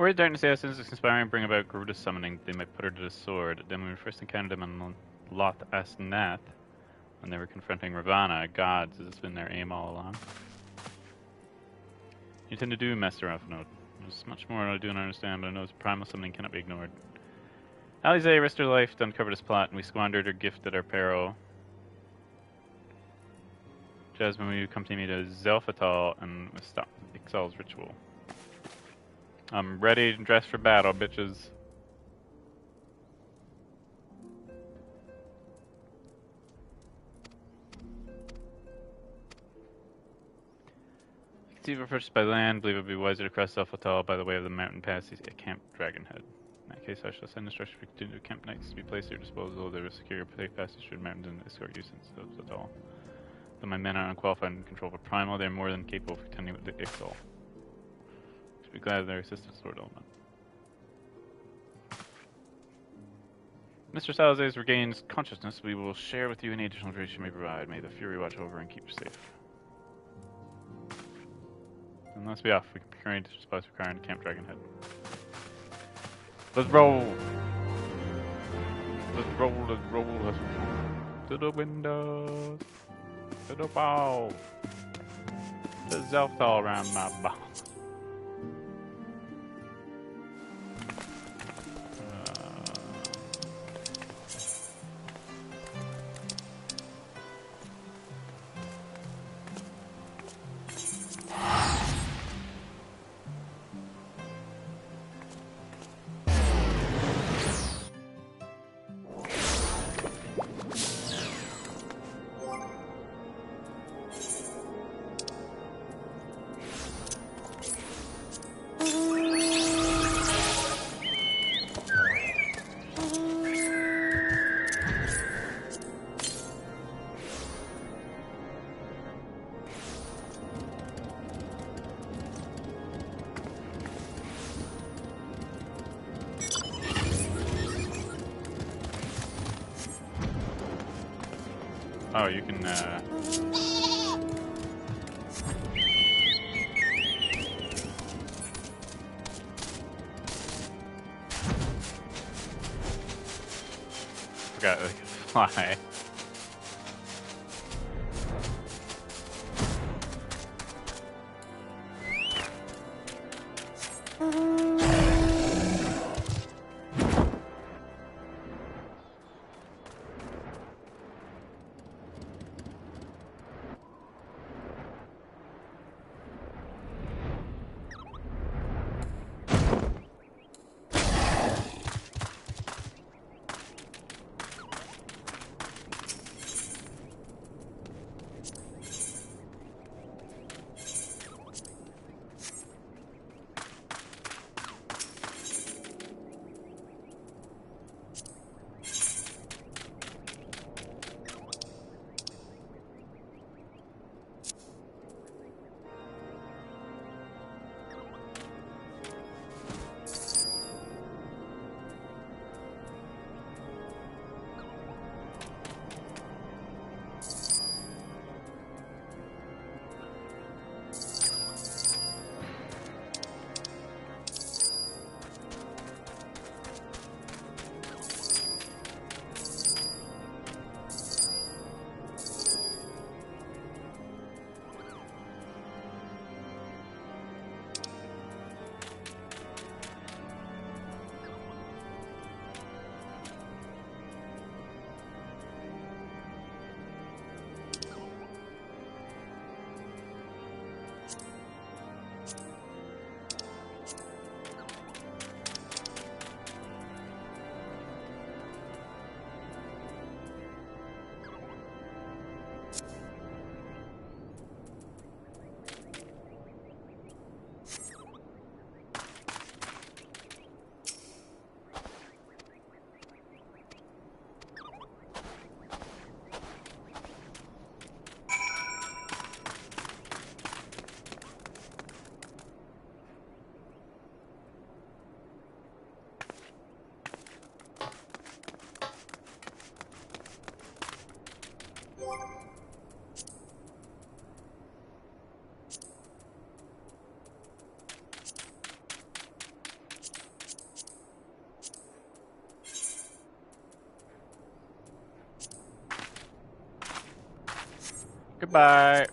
Word Darkness asks is conspiring to bring about Garuda's summoning that they might put her to the sword. Then when we first encountered them on Lot Asnath, when they were confronting Ravana, gods, has this been their aim all along? You intend to do, Master Alphanode. There's much more I do not understand, but I know its primal summoning cannot be ignored. Alize risked her life to uncover this plot, and we squandered her gift at our peril. Jasmine, will you accompany me to Zelfatal and stop Ixal's ritual? I'm ready and dressed for battle, bitches. If approached by land, believe it would be wiser to cross Zelfatal by the way of the mountain pass at Camp Dragonhead. In that case, I shall send instructions for continued camp knights to be placed at your disposal. They will secure safe passage through the mountains and escort you since Zelfatal. Though my men are unqualified in control of Primal, they are more than capable of contending with the Ixal. Should be glad of their assistance, Lord Element. Mr. Salazar's regains consciousness. We will share with you any additional information you may provide. May the Fury watch over and keep you safe. And let's be off. We can be carrying supplies for Karen to Camp Dragonhead. Let's roll! Let's roll, let's roll, let's roll. To the windows! To the ball! To Zelftal around my ball. Oh, you can, forgot they could fly. Goodbye.